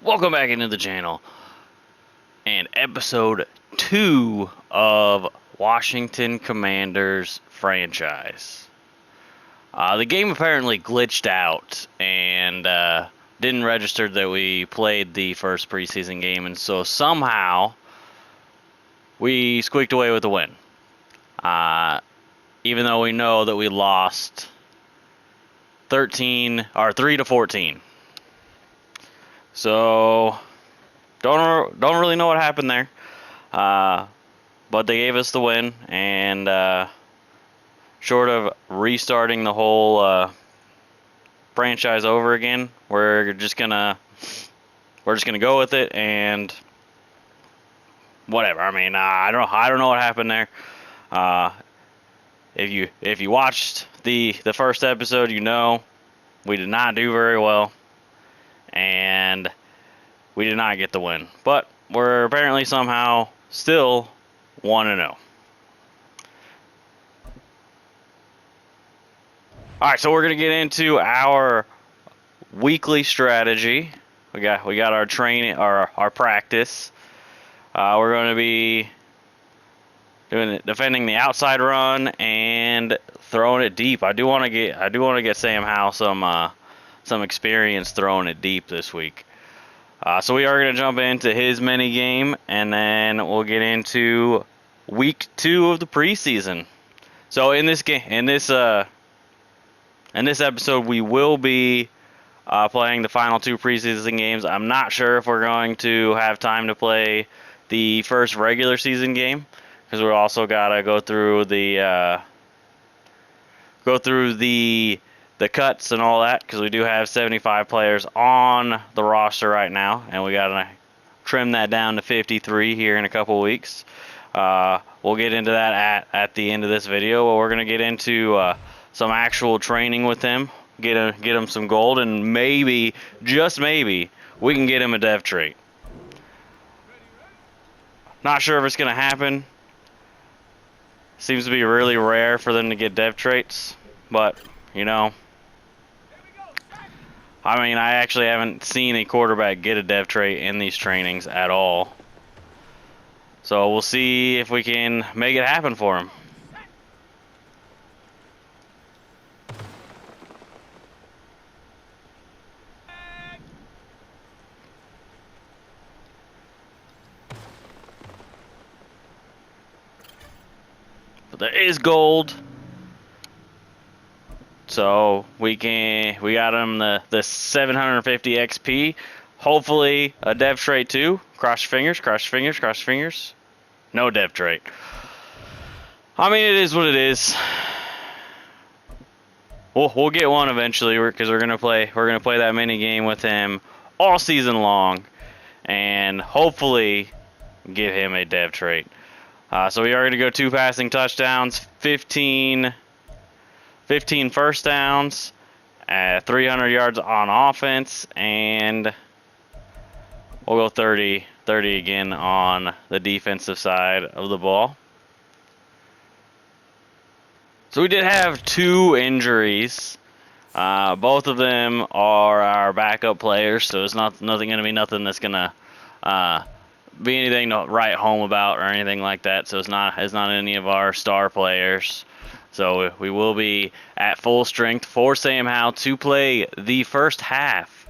Welcome back into the channel and episode 2 of Washington Commanders franchise. The game apparently glitched out and didn't register that we played the first preseason game, and so somehow we squeaked away with the win. Even though we know that we lost 3-14. So don't really know what happened there, but they gave us the win, and short of restarting the whole franchise over again, we're just gonna go with it and whatever. I mean, I don't know what happened there. If you watched the first episode, you know we did not do very well, and we did not get the win. But we're apparently somehow still 1-0. Alright, so we're gonna get into our weekly strategy. We got our training, our practice. We're going to be defending the outside run and throwing it deep. I do want to get Sam Howell some experience throwing it deep this week. So we are going to jump into his mini game, and then we'll get into week 2 of the preseason. So in this episode, we will be playing the final 2 preseason games. I'm not sure if we're going to have time to play the first regular season game, because we also gotta go through the cuts and all that, because we do have 75 players on the roster right now, and we gotta trim that down to 53 here in a couple weeks. We'll get into that at the end of this video, but we're gonna get into some actual training with him, get him some gold, and maybe, just maybe, we can get him a dev trait. Not sure if it's gonna happen. Seems to be really rare for them to get dev traits, but you know, I mean, I actually haven't seen a quarterback get a dev trait in these trainings at all. So we'll see if we can make it happen for him. But there is gold. So we got him the 750 XP. Hopefully a dev trait too. Cross your fingers, cross your fingers, cross your fingers. No dev trait. I mean, it is what it is. We'll get one eventually, because we're gonna play that mini game with him all season long, and hopefully get him a dev trait. So we are gonna go 2 passing touchdowns, 15 first downs, 300 yards on offense, and we'll go 30 again on the defensive side of the ball. So we did have 2 injuries. Both of them are our backup players, so it's nothing going to be nothing that's going to be anything to write home about or anything like that. So it's not any of our star players. So we will be at full strength for Sam Howell to play the first half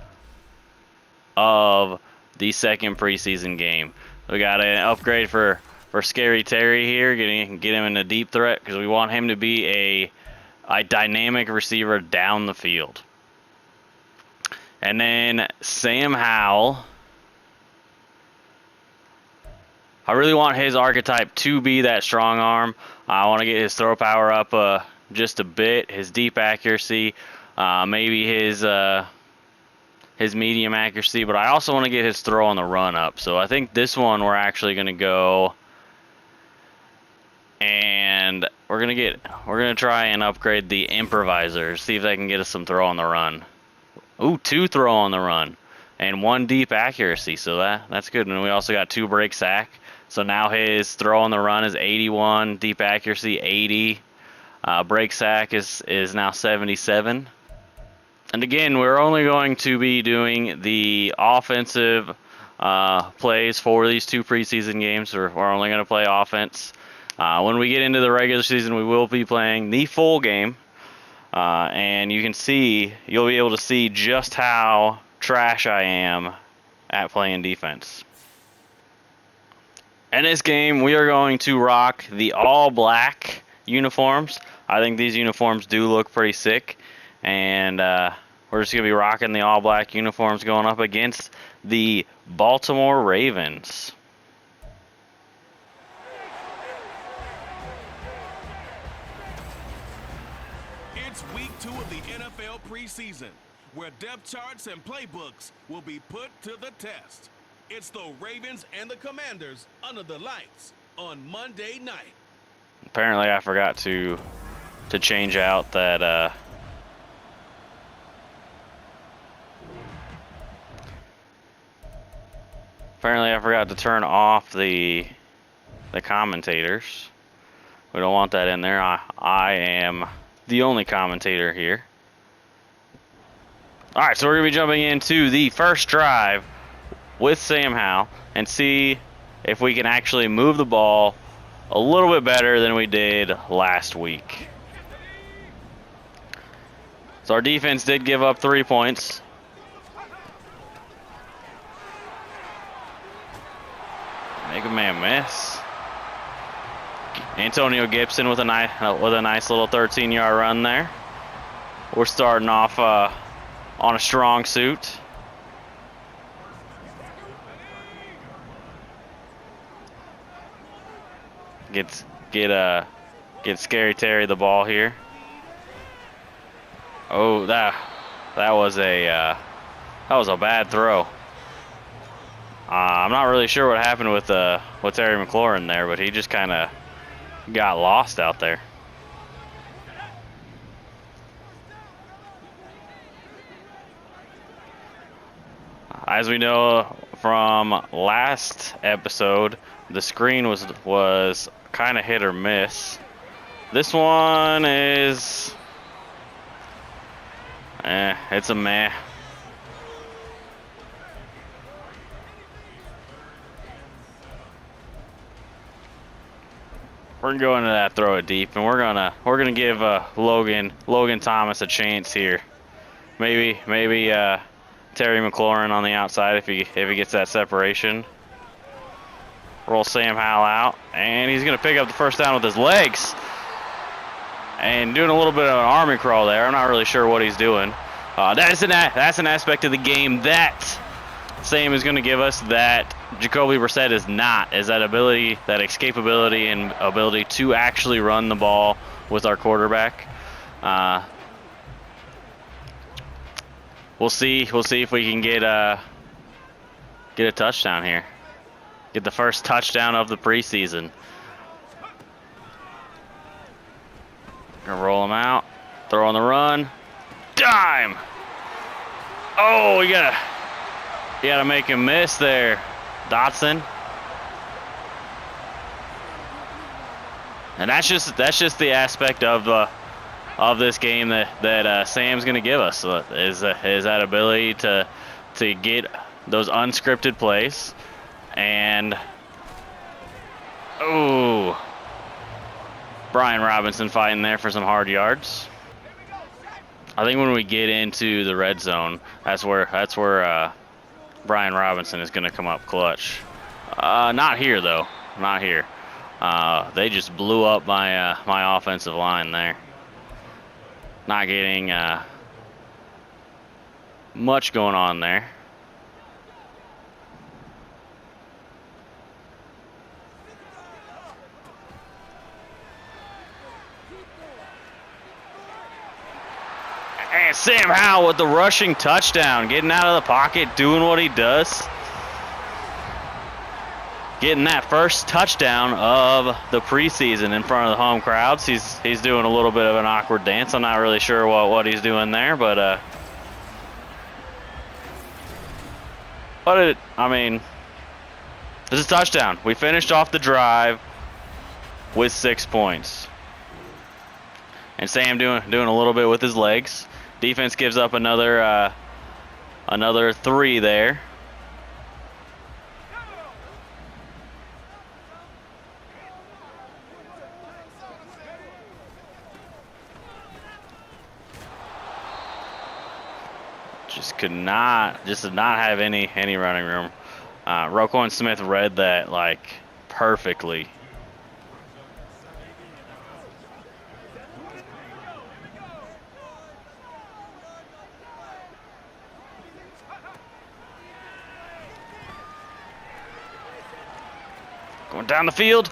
of the second preseason game. We got an upgrade for Scary Terry here, get him in a deep threat, because we want him to be a dynamic receiver down the field. And then Sam Howell, I really want his archetype to be that strong arm. I want to get his throw power up just a bit, his deep accuracy, maybe his medium accuracy, but I also want to get his throw on the run up. So I think this one we're actually going to go, and we're gonna try and upgrade the improviser, see if they can get us some throw on the run. Ooh, 2 throw on the run and 1 deep accuracy, so that's good. And we also got 2 break sack. So now his throw on the run is 81, deep accuracy 80, break sack is now 77. And again, we're only going to be doing the offensive plays for these 2 preseason games. We're only going to play offense. When we get into the regular season, we will be playing the full game. And you'll be able to see just how trash I am at playing defense. In this game, we are going to rock the all-black uniforms. I think these uniforms do look pretty sick. And we're just going to be rocking the all-black uniforms going up against the Baltimore Ravens. It's week 2 of the NFL preseason, where depth charts and playbooks will be put to the test. It's the Ravens and the Commanders under the lights on Monday night. Apparently, I forgot to change out that. Apparently, I forgot to turn off the commentators. We don't want that in there. I am the only commentator here. All right, so we're gonna be jumping into the first drive with Sam Howell and see if we can actually move the ball a little bit better than we did last week. So our defense did give up 3 points. Make a man miss. Antonio Gibson with a nice little 13-yard run there. We're starting off on a strong suit. Get Scary Terry the ball here. Oh, that was a bad throw. I'm not really sure what happened with Terry McLaurin there, but he just kind of got lost out there. As we know from last episode, the screen was kind of hit or miss. This one is, it's a meh. We're gonna go into that, throw it deep, and we're gonna give Logan Thomas a chance here. Maybe Terry McLaurin on the outside if he gets that separation. Roll Sam Howell out, and he's gonna pick up the first down with his legs. And doing a little bit of an army crawl there. I'm not really sure what he's doing. That's an aspect of the game that Sam is going to give us that Jacoby Brissett is not, is that ability, that escapability and ability to actually run the ball with our quarterback. We'll see if we can get a touchdown here. Get the first touchdown of the preseason. Gonna roll him out, throw on the run, dime. Oh, you gotta make him miss there, Dotson. And that's just the aspect of this game that Sam's gonna give us is that ability to get those unscripted plays. And oh, Brian Robinson fighting there for some hard yards. I think when we get into the red zone, that's where Brian Robinson is going to come up clutch. Not here though, not here. They just blew up my offensive line there. Not getting much going on there. And Sam Howell with the rushing touchdown, getting out of the pocket, doing what he does. Getting that first touchdown of the preseason in front of the home crowds. He's doing a little bit of an awkward dance. I'm not really sure what he's doing there, but I mean, this is a touchdown. We finished off the drive with 6 points. And Sam doing a little bit with his legs. Defense gives up another 3 there. Just did not have any running room. Roquan Smith read that like perfectly. Going down the field.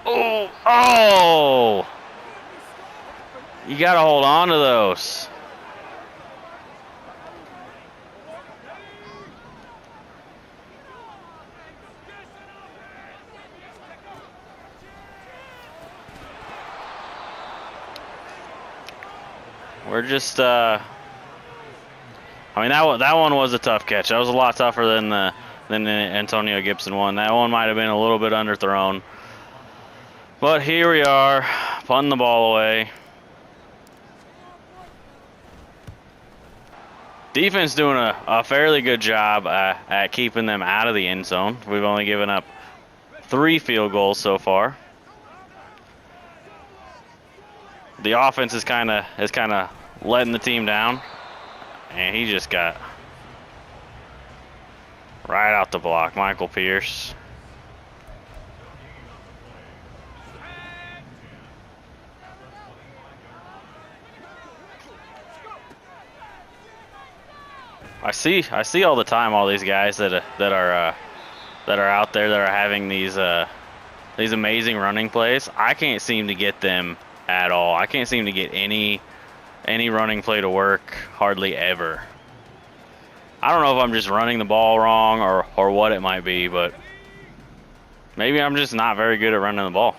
Oh! You got to hold on to those. We're just, I mean, that one was a tough catch. That was a lot tougher than the Antonio Gibson one. That one might have been a little bit underthrown. But here we are, punting the ball away. Defense doing a fairly good job at keeping them out of the end zone. We've only given up 3 field goals so far. The offense is kind of letting the team down, and he just got right out the block. Michael Pierce. I see all the time all these guys that are out there that are having these amazing running plays. I can't seem to get them at all. I can't seem to get any running play to work hardly ever. I don't know if I'm just running the ball wrong or what it might be, but maybe I'm just not very good at running the ball.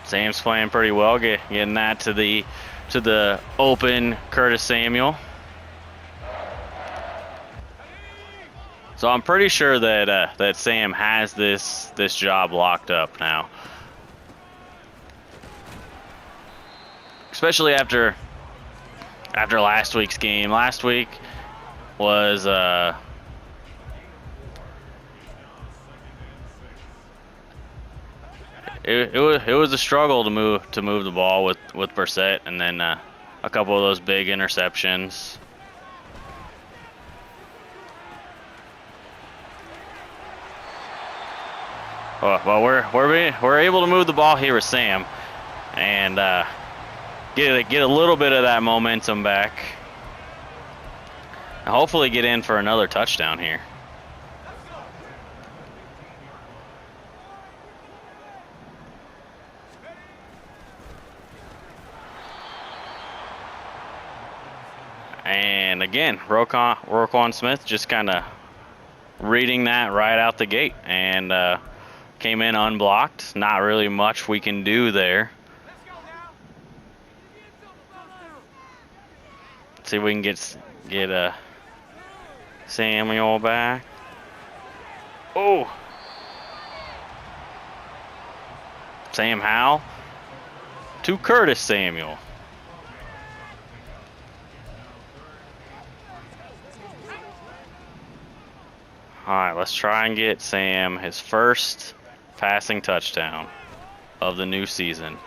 Sam's playing pretty well, getting that to the open Curtis Samuel. So I'm pretty sure that Sam has this job locked up now, especially after last week's game. Last week was it was a struggle to move the ball with Brissett, and then a couple of those big interceptions. Well, we're able to move the ball here with Sam, and get a little bit of that momentum back, and hopefully get in for another touchdown here. And again, Roquan Smith just kind of reading that right out the gate, and came in unblocked. Not really much we can do there. Let's see if we can get Samuel back. Oh, Sam Howell to Curtis Samuel. All right, let's try and get Sam his first passing touchdown of the new season.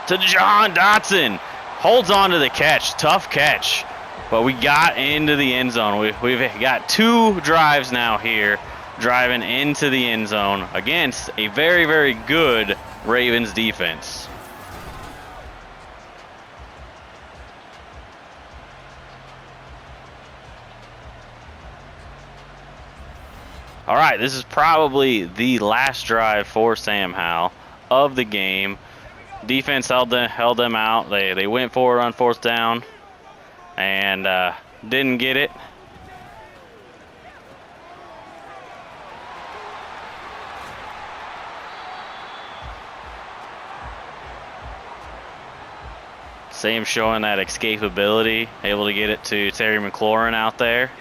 To John Dotson. Holds on to the catch. Tough catch. But we got into the end zone. We've got 2 drives now here driving into the end zone against a very, very good Ravens defense. All right, this is probably the last drive for Sam Howell of the game. Defense held them out. They went for it on 4th down and didn't get it. Sam showing that escapability, able to get it to Terry McLaurin out there.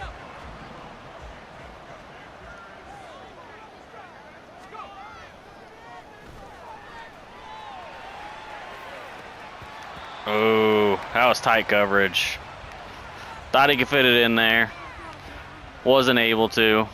Oh, that was tight coverage. Thought he could fit it in there. Wasn't able to.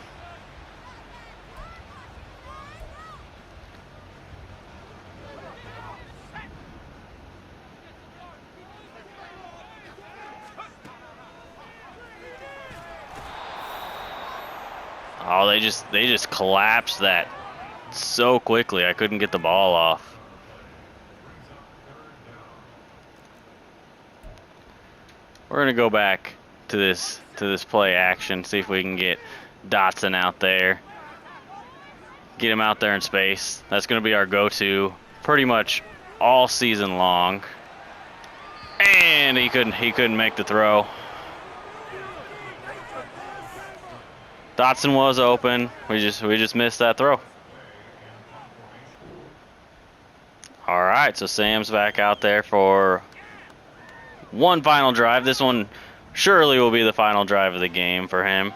Oh, they just collapsed that so quickly. I couldn't get the ball off. We're gonna go back to this play action, see if we can get Dotson out there. Get him out there in space. That's gonna be our go-to pretty much all season long. And he couldn't make the throw. Dotson was open. We just missed that throw. All right, so Sam's back out there for one final drive. This one surely will be the final drive of the game for him.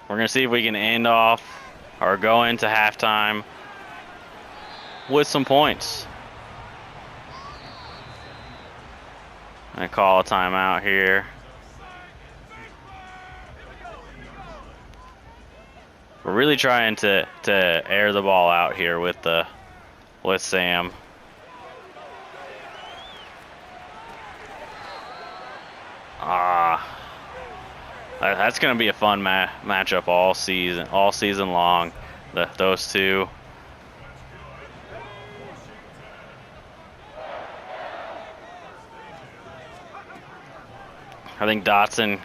We're going to see if we can end off or go into halftime with some points. I call a timeout here. We're really trying to air the ball out here with Sam. That's going to be a fun matchup all season long. Those two. I think Dotson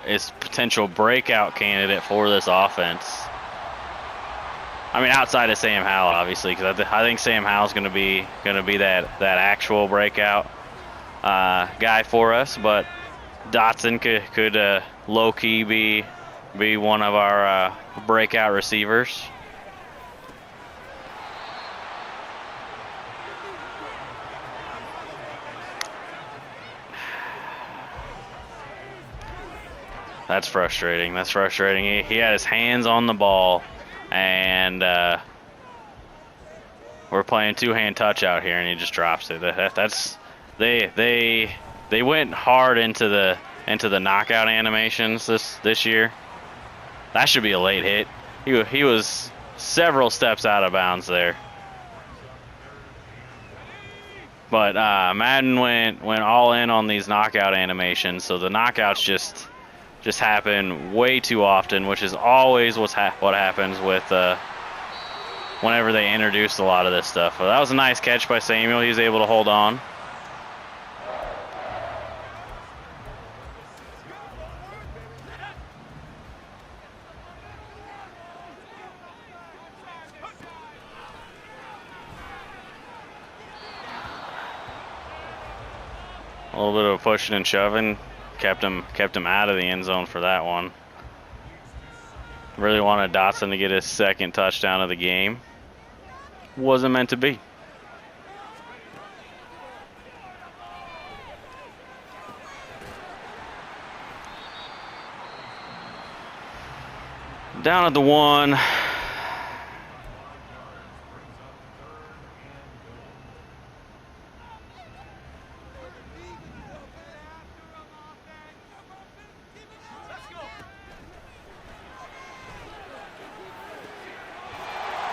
is potential breakout candidate for this offense. I mean, outside of Sam Howell, obviously, because I think Sam Howell's going to be that actual breakout guy for us. But Dotson could low key be one of our breakout receivers. That's frustrating. That's frustrating. He had his hands on the ball, and we're playing two-hand touch out here, and he just drops it. They went hard into the knockout animations this year. That should be a late hit. He was several steps out of bounds there. But Madden went all in on these knockout animations, so the knockouts just happen way too often, which is always what happens with whenever they introduce a lot of this stuff. Well, that was a nice catch by Samuel. He was able to hold on. A little bit of pushing and shoving kept him out of the end zone for that one. Really wanted Dotson to get his second touchdown of the game. Wasn't meant to be. Down at the 1.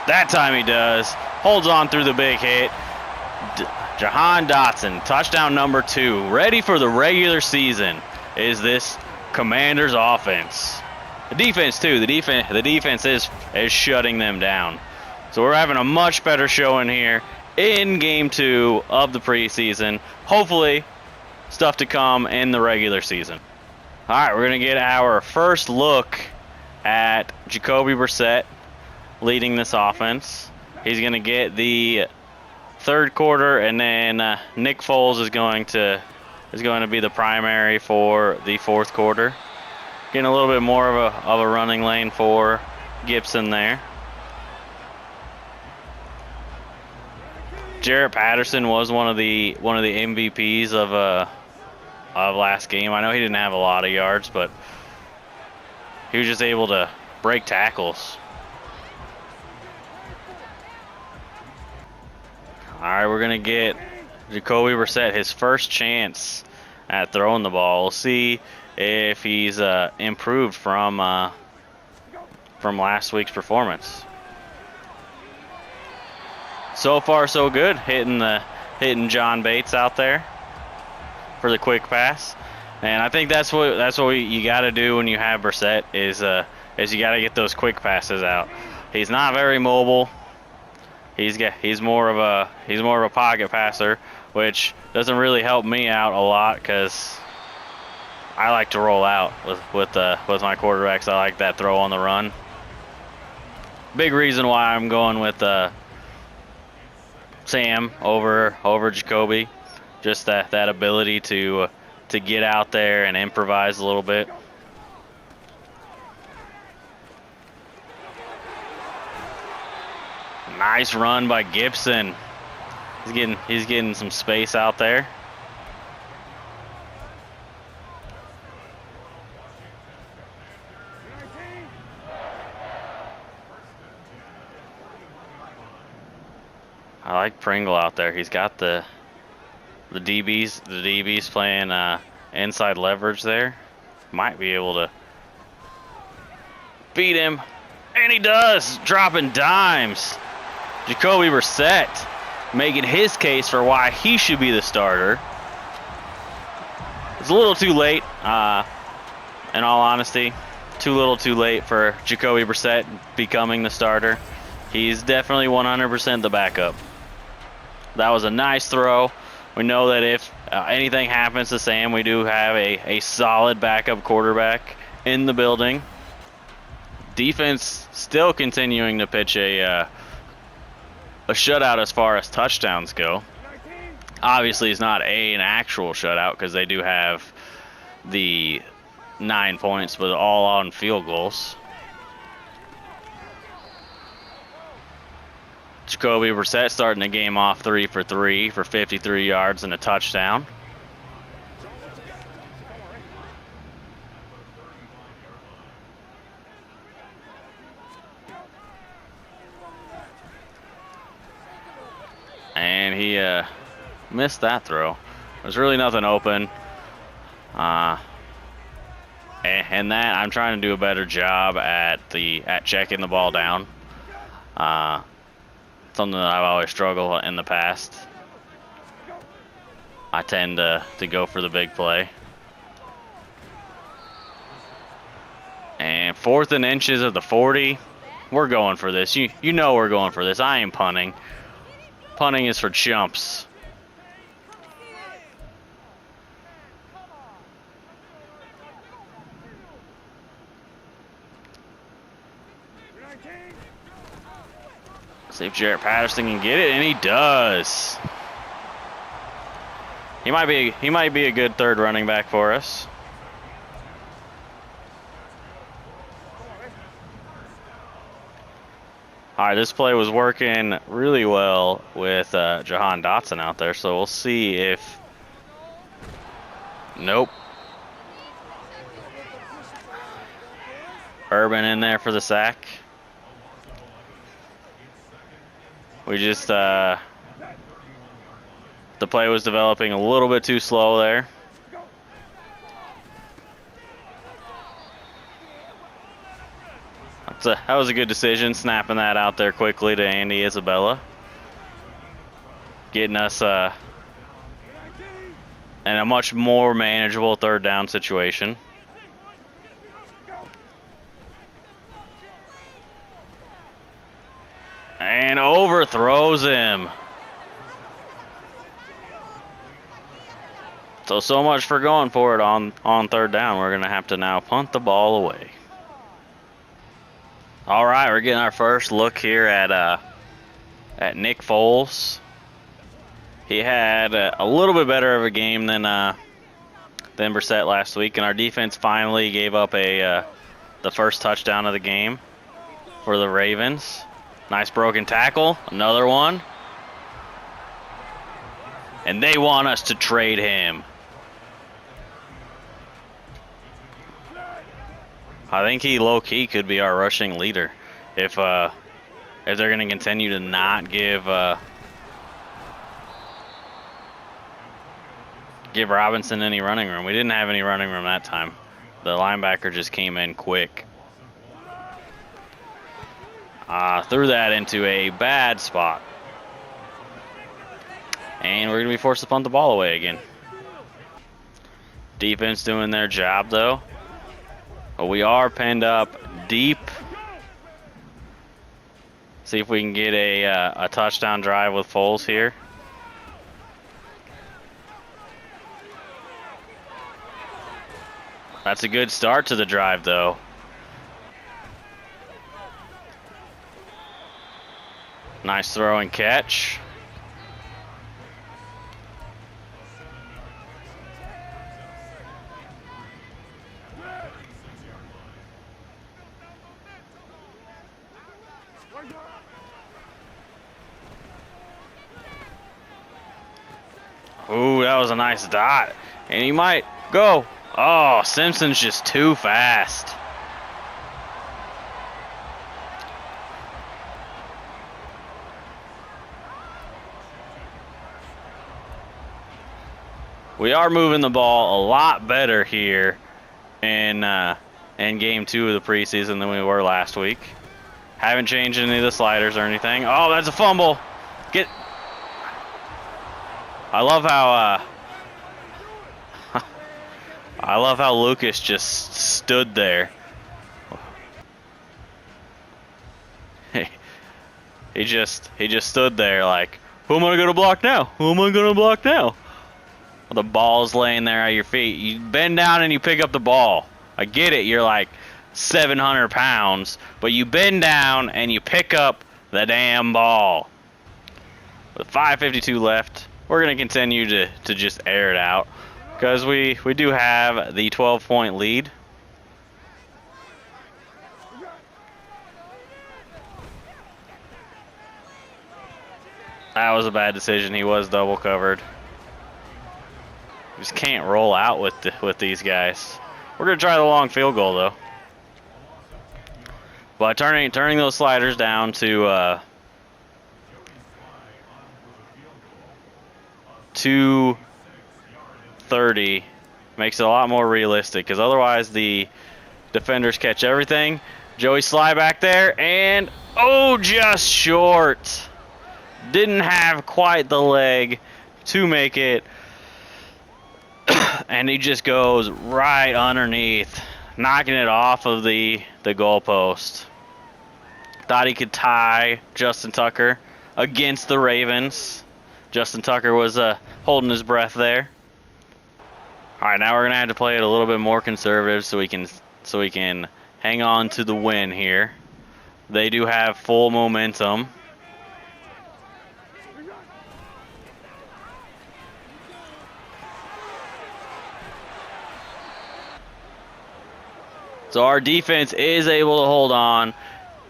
That time he does. Holds on through the big hit. Jahan Dotson, touchdown number 2. Ready for the regular season is this Commanders offense. The defense too. The defense is shutting them down. So we're having a much better showing here in game 2 of the preseason. Hopefully, stuff to come in the regular season. All right, we're going to get our first look at Jacoby Brissett leading this offense. He's going to get the third quarter, and then Nick Foles is going to be the primary for the fourth quarter. Getting a little bit more of a running lane for Gibson there. Jarrett Patterson was one of the MVPs of last game. I know he didn't have a lot of yards, but he was just able to break tackles. All right, we're going to get Jacoby Brissett, his first chance at throwing the ball. We'll see if he's improved from last week's performance. So far, so good. Hitting John Bates out there for the quick pass, and I think that's what you got to do when you have Brissett is you got to get those quick passes out. He's not very mobile. He's more of a pocket passer, which doesn't really help me out a lot because I like to roll out with my quarterbacks. I like that throw on the run. Big reason why I'm going with Sam over Jacoby. Just that ability to get out there and improvise a little bit. Nice run by Gibson. He's getting some space out there. I like Pringle out there. He's got the DBs playing inside leverage there. Might be able to beat him, and he does, dropping dimes. Jacoby Brissett making his case for why he should be the starter. It's a little too late, in all honesty. Too little too late for Jacoby Brissett becoming the starter. He's definitely 100% the backup. That was a nice throw. We know that if anything happens to Sam, we do have a solid backup quarterback in the building. Defense still continuing to pitch a shutout as far as touchdowns go. Obviously, it's not an actual shutout because they do have the 9 points, but all on field goals. Jacoby Brissett starting the game off 3 for 3 for 53 yards and a touchdown. And he missed that throw. There's really nothing open. And that I'm trying to do a better job at checking the ball down. Something that I've always struggled in the past. I tend to go for the big play. And 4th and inches of the 40. We're going for this. You know we're going for this. I ain't punting. Punting is for chumps. See if Jarrett Patterson can get it, and he does. He might be a good third running back for us. All right, this play was working really well with Jahan Dotson out there, so we'll see if... Nope. Urban in there for the sack. We just, the play was developing a little bit too slow there. That was a good decision, snapping that out there quickly to Andy Isabella. Getting us in a much more manageable third down situation. And overthrows him. So much for going for it on third down. We're going to have to now punt the ball away. All right, we're getting our first look here at Nick Foles. He had a little bit better of a game than Brissett last week, and our defense finally gave up the first touchdown of the game for the Ravens. Nice broken tackle, another one. And they want us to trade him. I think he low-key could be our rushing leader if they're going to continue to not give give Robinson any running room. We didn't have any running room that time. The linebacker just came in quick. Threw that into a bad spot. And we're going to be forced to punt the ball away again. Defense doing their job, though. But we are pinned up deep. See if we can get a touchdown drive with Foles here. That's a good start to the drive, though. Nice throw and catch. Ooh, that was a nice dot. And he might go. Oh, Simpson's just too fast. We are moving the ball a lot better here in game 2 of the preseason than we were last week. Haven't changed any of the sliders or anything. Oh, that's a fumble. I love how Lucas just stood there. He just stood there like, who am I gonna block now? Who am I gonna block now? The ball's laying there at your feet. You bend down and you pick up the ball. I get it, you're like 700 pounds, but you bend down and you pick up the damn ball. With 5:52 left, we're going to continue to just air it out because we do have the 12-point lead. That was a bad decision. He was double covered. Just can't roll out with these guys. We're gonna try the long field goal though. But turning those sliders down to 230 makes it a lot more realistic because otherwise the defenders catch everything. Joey slide back there and just short. Didn't have quite the leg to make it. And he just goes right underneath, knocking it off of the goalpost. Thought he could tie Justin Tucker against the Ravens. Justin Tucker was holding his breath there. All right, now we're gonna have to play it a little bit more conservative so we can hang on to the win here. They do have full momentum. So our defense is able to hold on.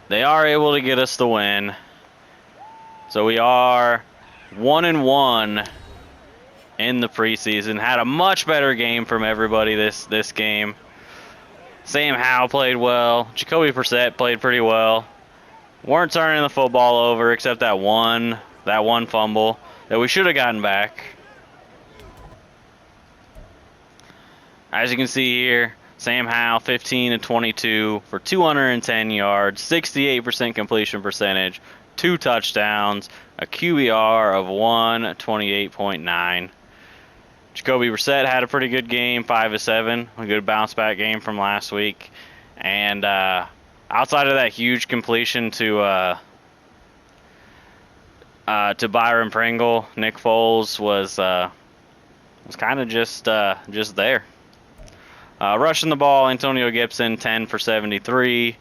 They are able to get us the win. So we are 1-1 in the preseason. Had a much better game from everybody this game. Sam Howell played well. Jacoby Brissett played pretty well. Weren't turning the football over except that one fumble that we should have gotten back. As you can see here, Sam Howell, 15-22 for 210 yards, 68% completion percentage, 2 touchdowns, a QBR of 128.9. Jacoby Brissett had a pretty good game, 5-7, a good bounce back game from last week. And outside of that huge completion to Byron Pringle, Nick Foles was kind of just there. Rushing the ball, Antonio Gibson, 10 for 73.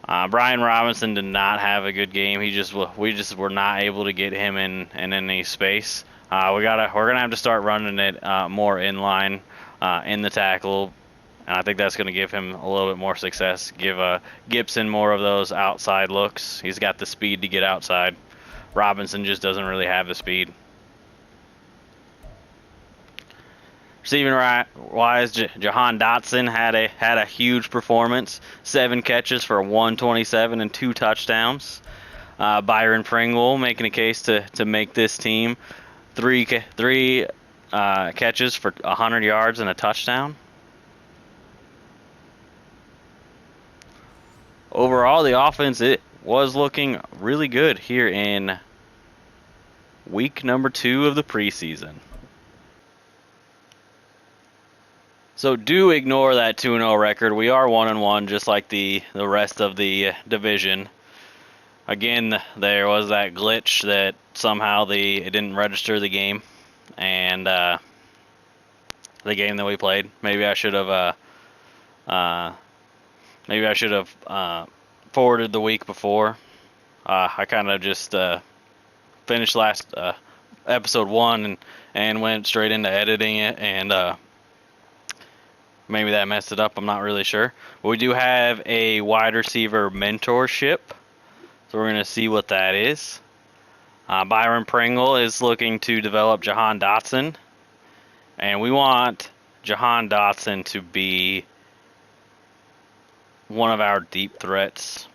Brian Robinson did not have a good game. We just were not able to get him in any space. We're gonna have to start running it more in line in the tackle, and I think that's gonna give him a little bit more success. Give Gibson more of those outside looks. He's got the speed to get outside. Robinson just doesn't really have the speed. Receiving wise, Jahan Dotson had a huge performance. 7 catches for 127 and 2 touchdowns. Byron Pringle making a case to make this team. 3 catches for 100 yards and a touchdown. Overall, the offense, it was looking really good here in week number 2 of the preseason. So do ignore that 2-0 record. We are 1-1, just like the rest of the division. Again, there was that glitch that somehow it didn't register the game, and the game that we played. Maybe I should have forwarded the week before. I kind of just finished last episode 1 and went straight into editing it, and maybe that messed it up. I'm not really sure. But we do have a wide receiver mentorship, so we're going to see what that is. Byron Pringle is looking to develop Jahan Dotson, and we want Jahan Dotson to be one of our deep threats.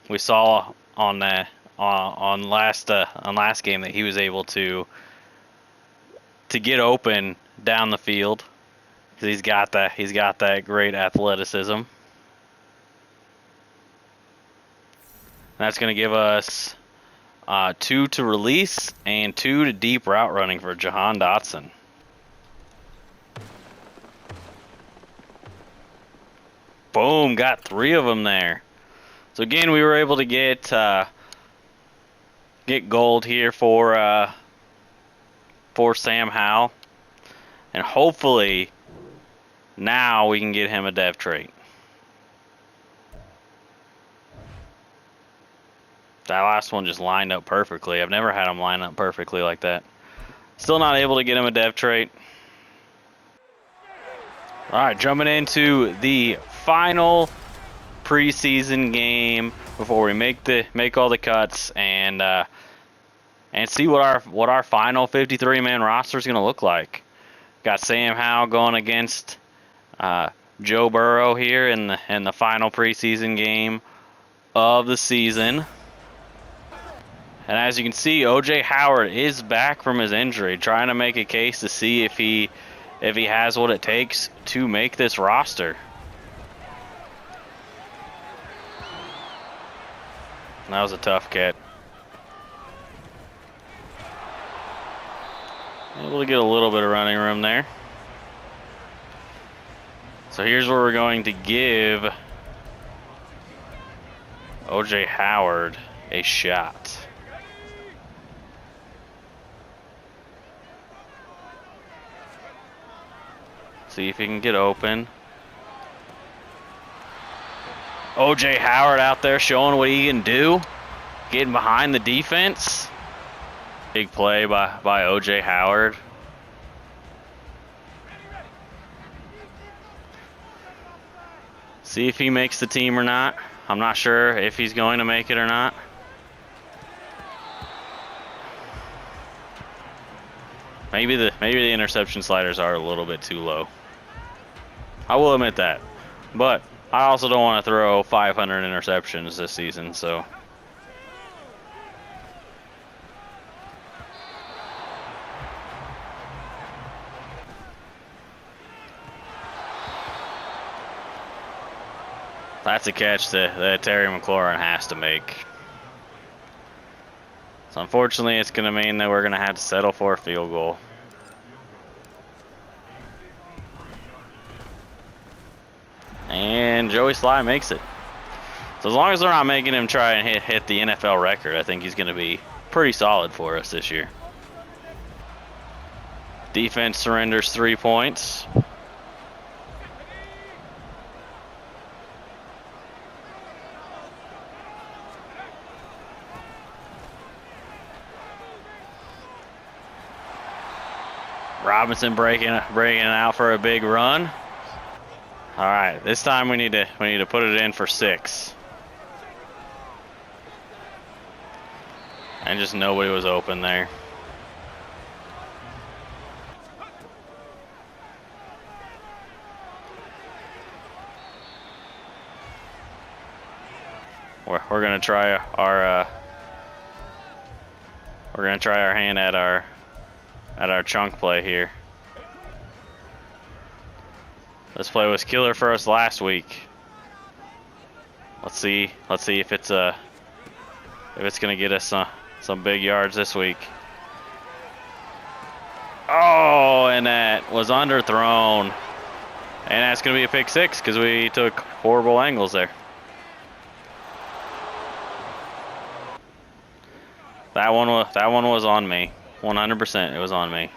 We saw on last game that he was able to get open down the field, because he's got that great athleticism. That's going to give us 2 to release and 2 to deep route running for Jahan Dotson. Boom, got 3 of them there. So again, we were able to get gold here for Sam Howell, and hopefully now we can get him a dev trait. That last one just lined up perfectly. I've never had him line up perfectly like that. Still not able to get him a dev trait. All right, jumping into the final preseason game before we make all the cuts and see what our final 53-man roster is going to look like. Got Sam Howell going against Joe Burrow here in the final preseason game of the season. And as you can see, OJ Howard is back from his injury, trying to make a case to see if he has what it takes to make this roster. That was a tough catch. Able to get a little bit of running room there. So here's where we're going to give OJ Howard a shot. See if he can get open. OJ Howard out there showing what he can do. Getting behind the defense. Big play by OJ Howard. See if he makes the team or not. I'm not sure if he's going to make it or not. Maybe the interception sliders are a little bit too low. I will admit that. But I also don't want to throw 500 interceptions this season, so. That's a catch that Terry McLaurin has to make. So unfortunately, it's going to mean that we're going to have to settle for a field goal. And Joey Sly makes it. So as long as they're not making him try and hit the NFL record, I think he's going to be pretty solid for us this year. Defense surrenders 3 points. Robinson breaking out for a big run. All right, this time we need to put it in for 6. And just nobody was open there. We're gonna try our hand at our at our chunk play here. This play was killer for us last week. Let's see if it's gonna get us some big yards this week. Oh, and that was underthrown. And that's going to be a pick six because we took horrible angles there. That one was on me. 100% it was on me.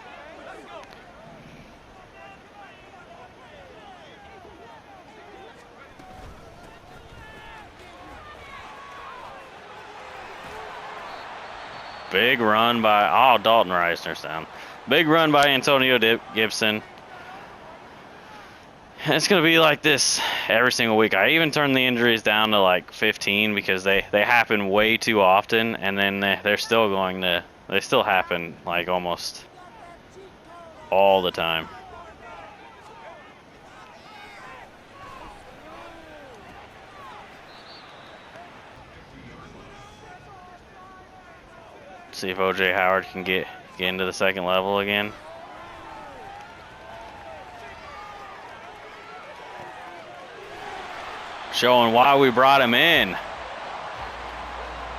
Big run by, Dalton Reisner's down. Big run by Antonio Gibson. It's going to be like this every single week. I even turned the injuries down to like 15 because they happen way too often, and then they still happen like almost all the time. See if OJ Howard can get into the second level again. Showing why we brought him in.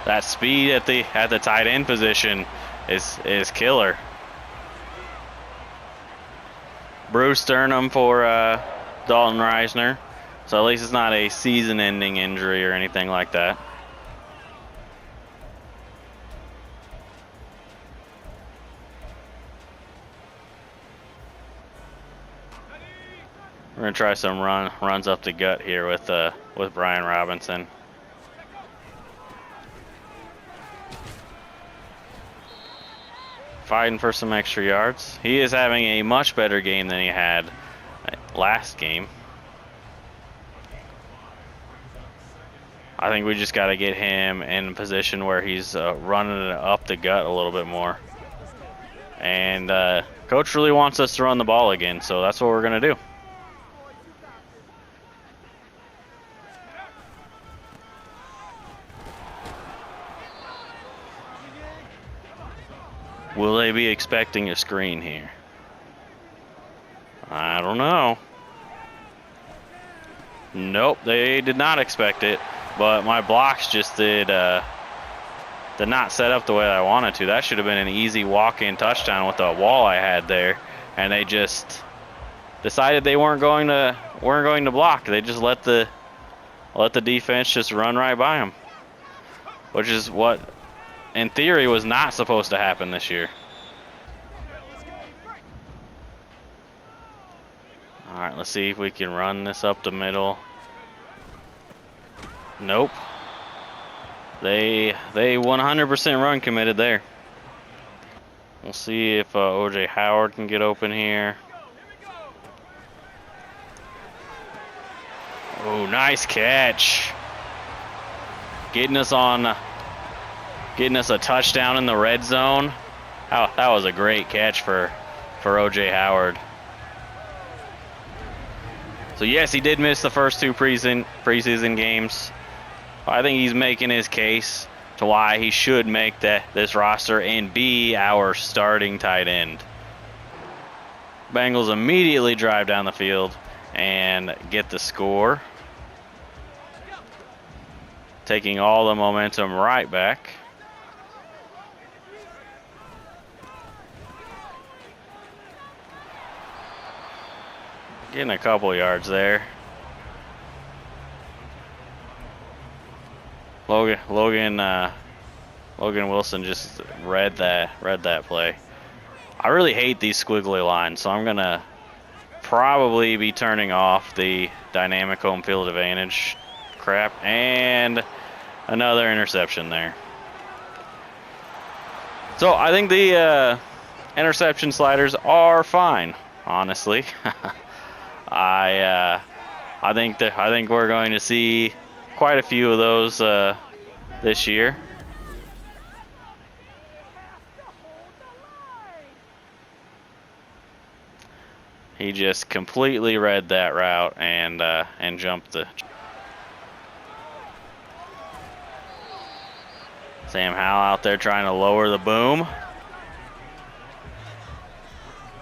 That speed at the tight end position is killer. Bruce Sternum for Dalton Reisner. So at least it's not a season-ending injury or anything like that. We're gonna try some runs up the gut here with Brian Robinson. Fighting for some extra yards. He is having a much better game than he had last game. I think we just got to get him in a position where he's running it up the gut a little bit more. And coach really wants us to run the ball again, so that's what we're gonna do. Will they be expecting a screen here? I don't know. Nope, they did not expect it, but my blocks just did not set up the way I wanted to. That should have been an easy walk-in touchdown with the wall I had there, and they just decided they weren't going to block. They just let the defense just run right by them, which is what in theory was not supposed to happen this year. All right, let's see if we can run this up the middle. Nope. They 100% run committed there. We'll see if OJ Howard can get open here. Oh, nice catch. Getting us a touchdown in the red zone. That was a great catch for OJ Howard. So yes, he did miss the first two preseason games. I think he's making his case to why he should make this roster and be our starting tight end. Bengals immediately drive down the field and get the score, taking all the momentum right back. Getting a couple yards there. Logan Wilson just read that play. I really hate these squiggly lines, so I'm gonna probably be turning off the dynamic home field advantage crap, and another interception there. So I think the interception sliders are fine, honestly. I think we're going to see quite a few of those this year. He just completely read that route and jumped the. Sam Howell out there trying to lower the boom.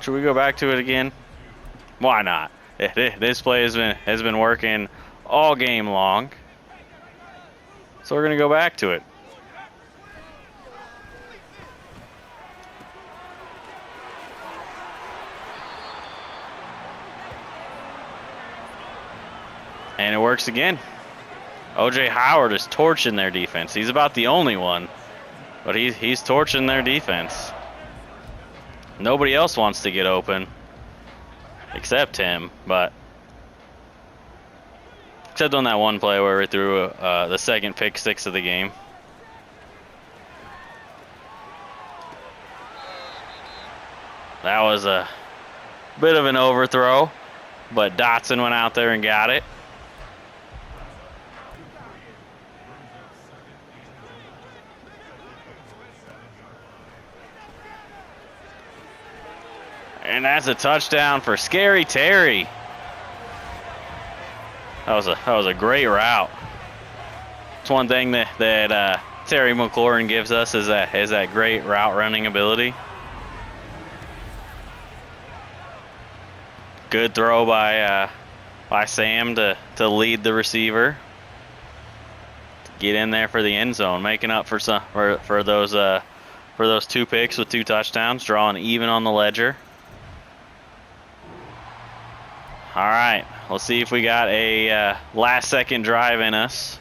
Should we go back to it again? Why not? This play has been working all game long. So we're going to go back to it. And it works again. O.J. Howard is torching their defense. He's about the only one, but he's torching their defense. Nobody else wants to get open except him, but except on that one play where we threw the second pick six of the game. That was a bit of an overthrow, but Dotson went out there and got it. And that's a touchdown for Scary Terry. That was a great route. It's one thing that Terry McLaurin gives us is that great route running ability. Good throw by Sam to lead the receiver. Get in there for the end zone, making up for those 2 picks with 2 touchdowns, drawing even on the ledger. All right, let's see if we got a last-second drive in us.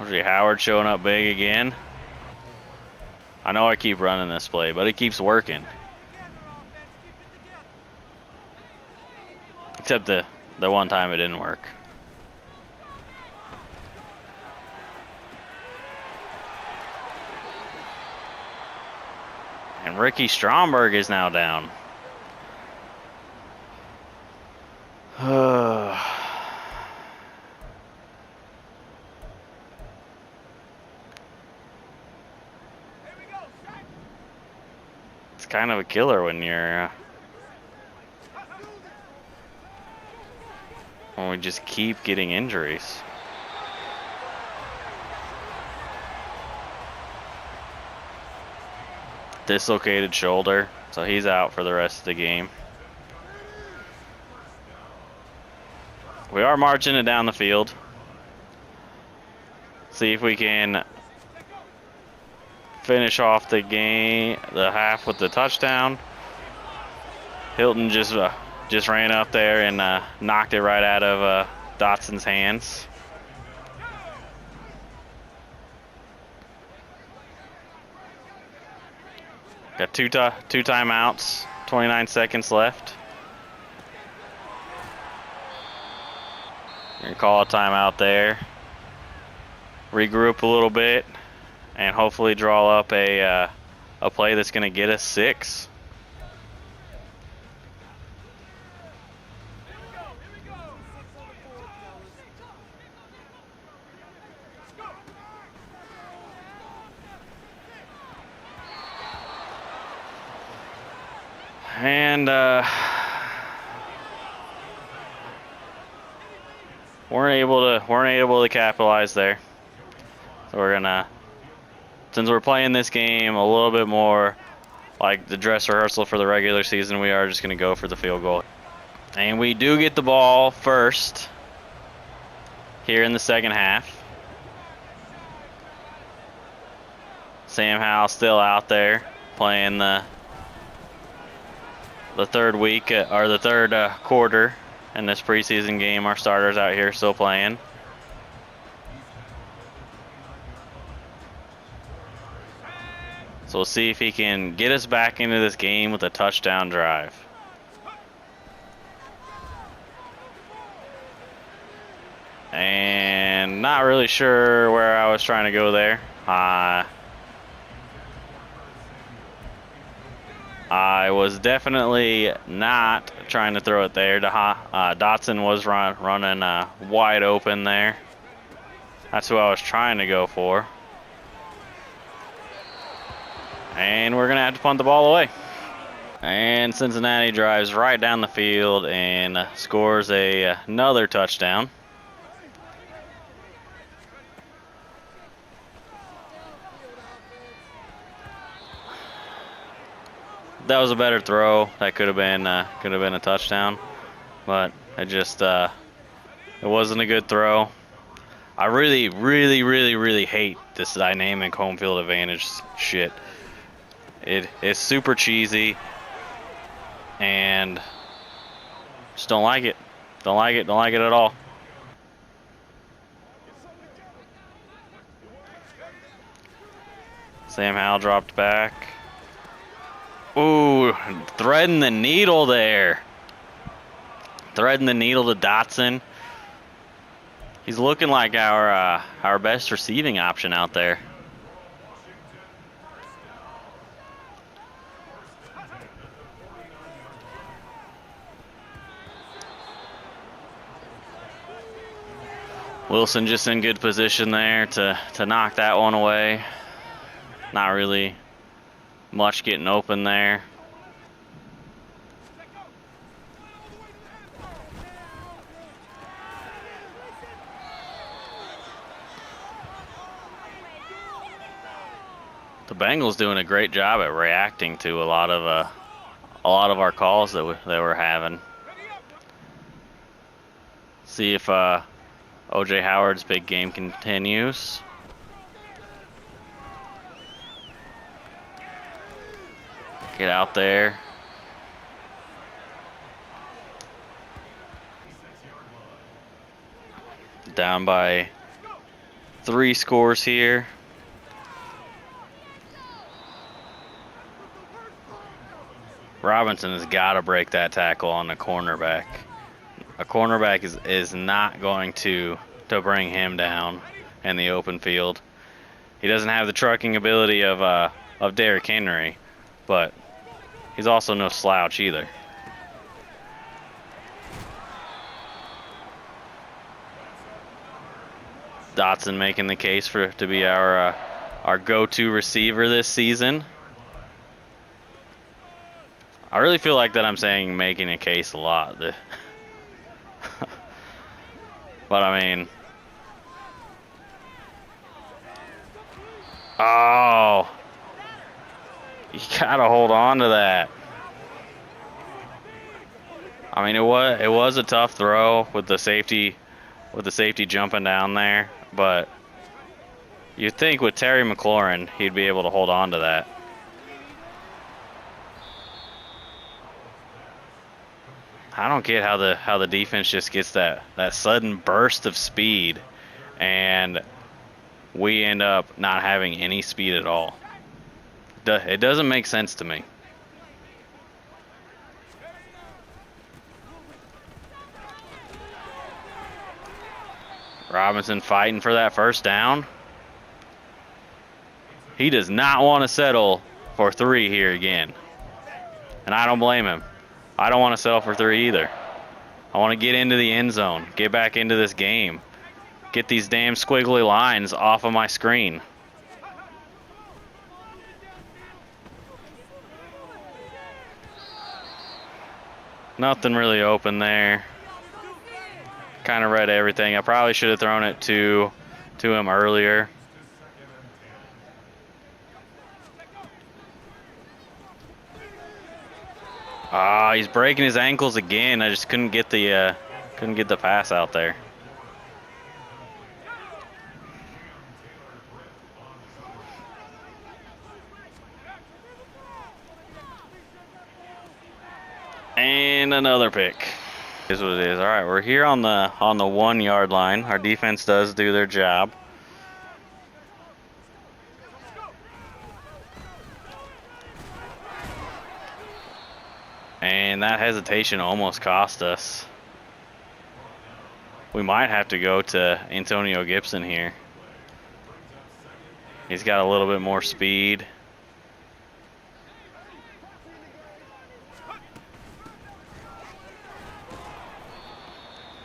O.J. Howard showing up big again. I know I keep running this play, but it keeps working. Except the one time it didn't work. And Ricky Stromberg is now down. It's kind of a killer when we just keep getting injuries. Dislocated shoulder, so he's out for the rest of the game. We are marching it down the field. See if we can finish off the half with the touchdown. Hilton just ran up there and knocked it right out of Dotson's hands. Got two timeouts, 29 seconds left. We're gonna call a timeout there. Regroup a little bit, and hopefully draw up a play that's gonna get us 6. And weren't able to capitalize there. So we're gonna, since we're playing this game a little bit more like the dress rehearsal for the regular season, we are just gonna go for the field goal. And we do get the ball first here in the second half. Sam Howell still out there playing the third week or the third quarter in this preseason game. Our starters out here still playing. So we'll see if he can get us back into this game with a touchdown drive. And not really sure where I was trying to go there. I was definitely not trying to throw it there. Dotson was running wide open there. That's who I was trying to go for. And we're going to have to punt the ball away. And Cincinnati drives right down the field and scores another touchdown. that was a better throw. That could have been a touchdown, but it just it wasn't a good throw. I really, really, really, really hate this dynamic home field advantage shit. It's super cheesy, and just don't like it. Don't like it. Don't like it at all. Sam Howell dropped back. Ooh, threading the needle there. Threading the needle to Dotson. He's looking like our best receiving option out there. Wilson just in good position there to knock that one away. Not really much getting open there. The Bengals doing a great job at reacting to a lot of our calls that we're having. See if O.J. Howard's big game continues. Get out there. Down by 3 scores here. Robinson has got to break that tackle on the cornerback. A cornerback is not going to bring him down in the open field. He doesn't have the trucking ability of Derrick Henry, but he's also no slouch either. Dotson making the case to be our go-to receiver this season. I really feel like that I'm saying making a case a lot. But I mean, oh, you gotta hold on to that. I mean, it was a tough throw with the safety jumping down there, but you'd think with Terry McLaurin he'd be able to hold on to that. I don't get how the defense just gets that sudden burst of speed, and we end up not having any speed at all. It doesn't make sense to me. Robinson fighting for that first down. He does not want to settle for 3 here again, and I don't blame him. I don't want to settle for 3 either. I want to get into the end zone, get back into this game, get these damn squiggly lines off of my screen. Nothing really open there. Kind of read everything. I probably should have thrown it to him earlier. Ah, he's breaking his ankles again. I just couldn't get the pass out there. And another pick. Is what it is. All right, we're here on the 1 yard line. Our defense does do their job. And that hesitation almost cost us. We might have to go to Antonio Gibson here. He's got a little bit more speed.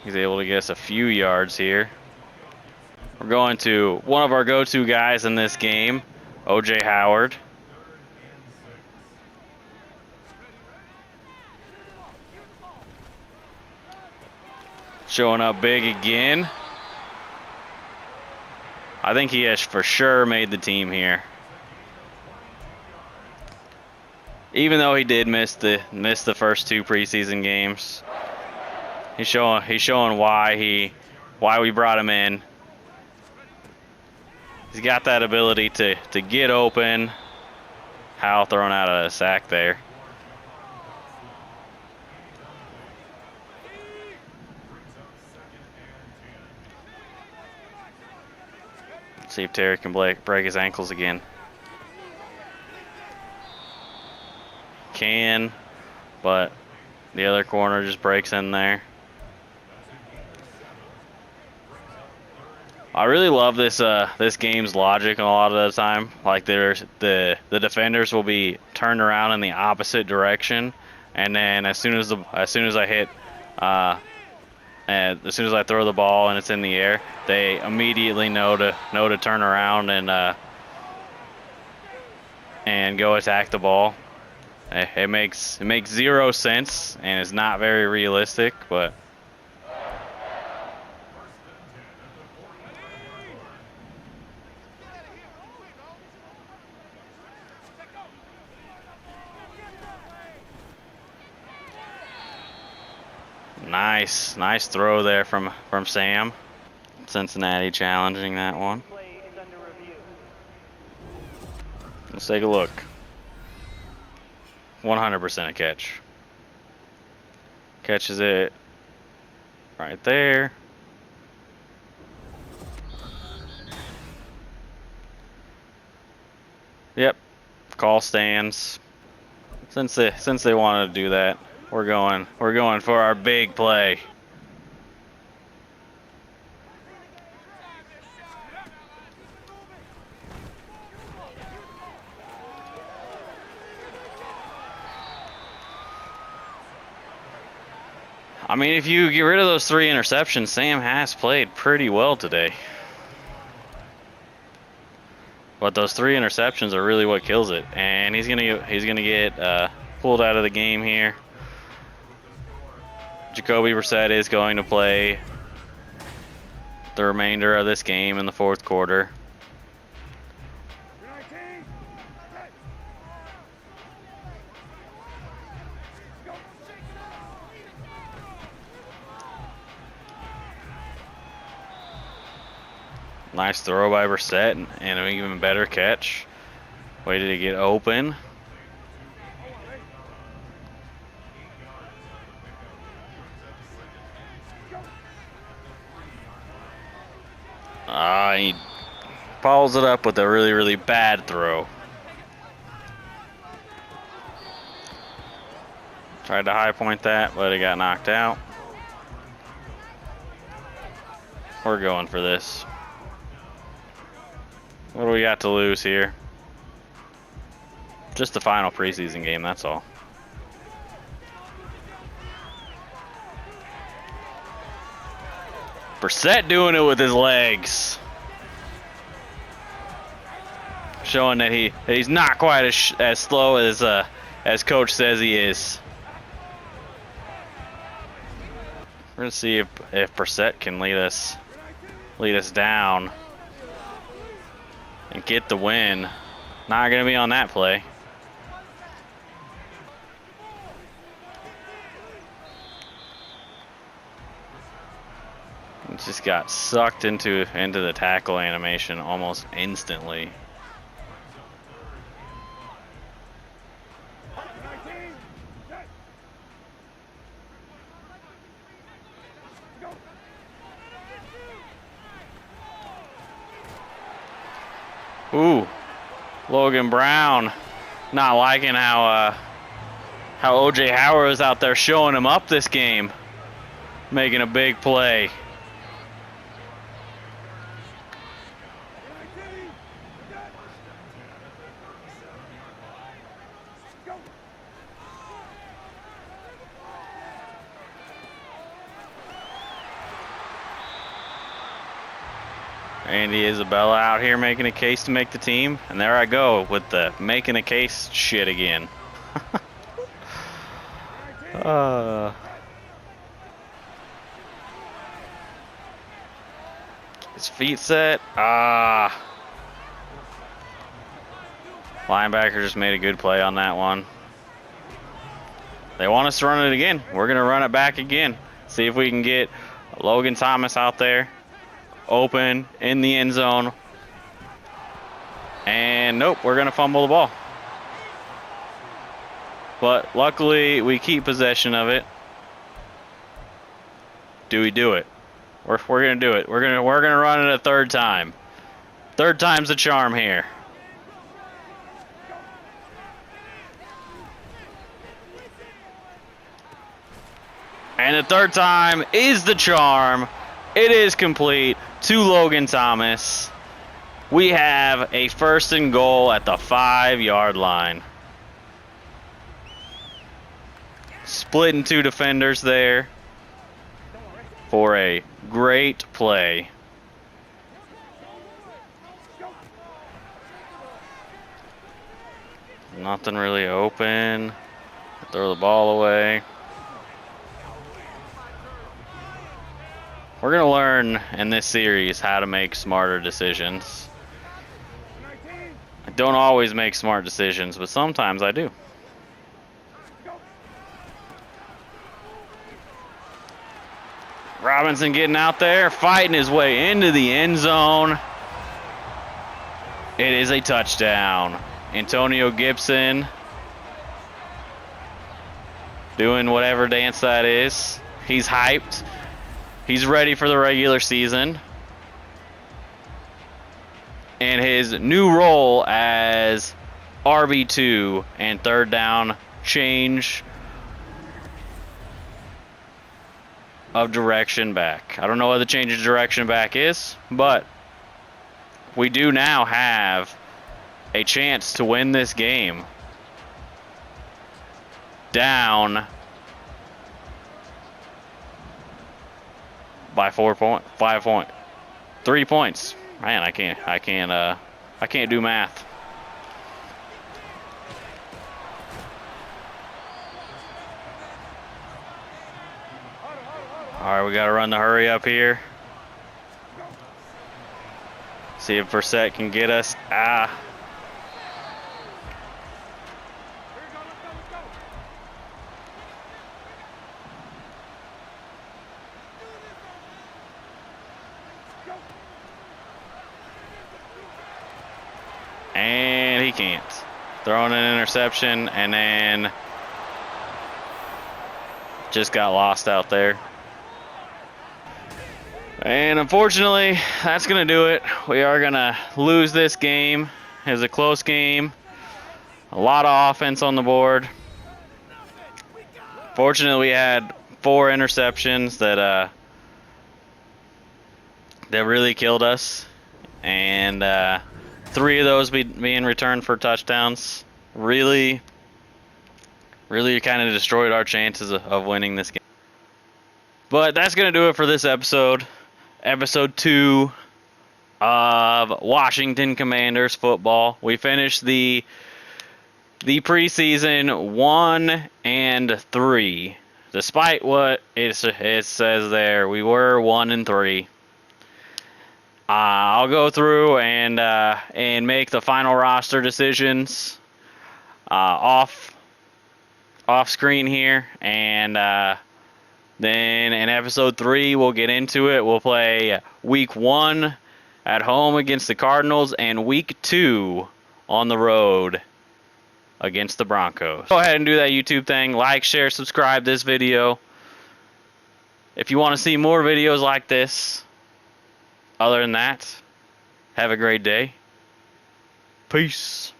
He's able to get us a few yards here. We're going to one of our go-to guys in this game, O.J. Howard. Showing up big again. I think he has for sure made the team here. Even though he did miss the first 2 preseason games, he's showing why we brought him in. He's got that ability to get open. Howell throwing out a sack there. See if Terry can break his ankles again. Can, but the other corner just breaks in there. I really love this this game's logic a lot of the time. Like the defenders will be turned around in the opposite direction, and then as soon as I hit and as soon as I throw the ball and it's in the air, they immediately know to turn around and go attack the ball. It makes 0 sense and it's not very realistic, but nice throw there from Sam. Cincinnati challenging that one. Let's take a look. 100% a catch. Catches it right there. Yep. Call stands. Since they wanted to do that, we're going for our big play. I mean, if you get rid of those 3 interceptions, Sam has played pretty well today. But those 3 interceptions are really what kills it, and he's gonna get pulled out of the game here. Jacoby Brissett is going to play the remainder of this game in the 4th quarter. Nice throw by Brissett and an even better catch. Waited to get open. He follows it up with a really bad throw. Tried to high point that, but it got knocked out. We're going for this. What do we got to lose here? Just the final preseason game, that's all. Brissett doing it with his legs. Showing that he's not quite as slow as coach says he is. We're gonna see if Brissett can lead us down and get the win. Not gonna be on that play. It just got sucked into the tackle animation almost instantly. Ooh, Logan Brown, not liking how O.J. Howell is out there showing him up this game, making a big play. Andy Isabella out here making a case to make the team. And there I go with the making a case shit again. His feet set. Linebacker just made a good play on that one. They want us to run it again. We're going to run it back again. See if we can get Logan Thomas out there, open, in the end zone. And nope, we're going to fumble the ball. But luckily, we keep possession of it. Do we do it? We're going to do it. We're going to run it a third time. Third time's the charm here. And the third time is the charm. It is complete to Logan Thomas. We have a 1st and goal at the 5-yard line. Splitting 2 defenders there for a great play. Nothing really open. Throw the ball away. We're going to learn in this series how to make smarter decisions. I don't always make smart decisions, but sometimes I do. Robinson getting out there, fighting his way into the end zone. It is a touchdown. Antonio Gibson doing whatever dance that is. He's hyped. He's ready for the regular season. And his new role as RB2 and third down change of direction back. I don't know what the change of direction back is, but we do now have a chance to win this game. Down by 3 points. Man, I can't do math. All right, we got to run the hurry up here. See if Brissett can get us. And he can't. Throwing an interception and then just got lost out there. And unfortunately, that's going to do it. We are going to lose this game. It was a close game. A lot of offense on the board. Fortunately, we had 4 interceptions that really killed us. And 3 of those being returned for touchdowns. Really kind of destroyed our chances of winning this game. But that's going to do it for this episode. Episode 2 of Washington Commanders football. We finished the preseason 1-3. Despite what it says there, we were 1-3. I'll go through and make the final roster decisions off screen here, and then in episode 3 we'll get into it. We'll play week 1 at home against the Cardinals and week 2 on the road against the Broncos. Go ahead and do that YouTube thing. Like, share, subscribe this video. If you want to see more videos like this. Other than that, have a great day. Peace.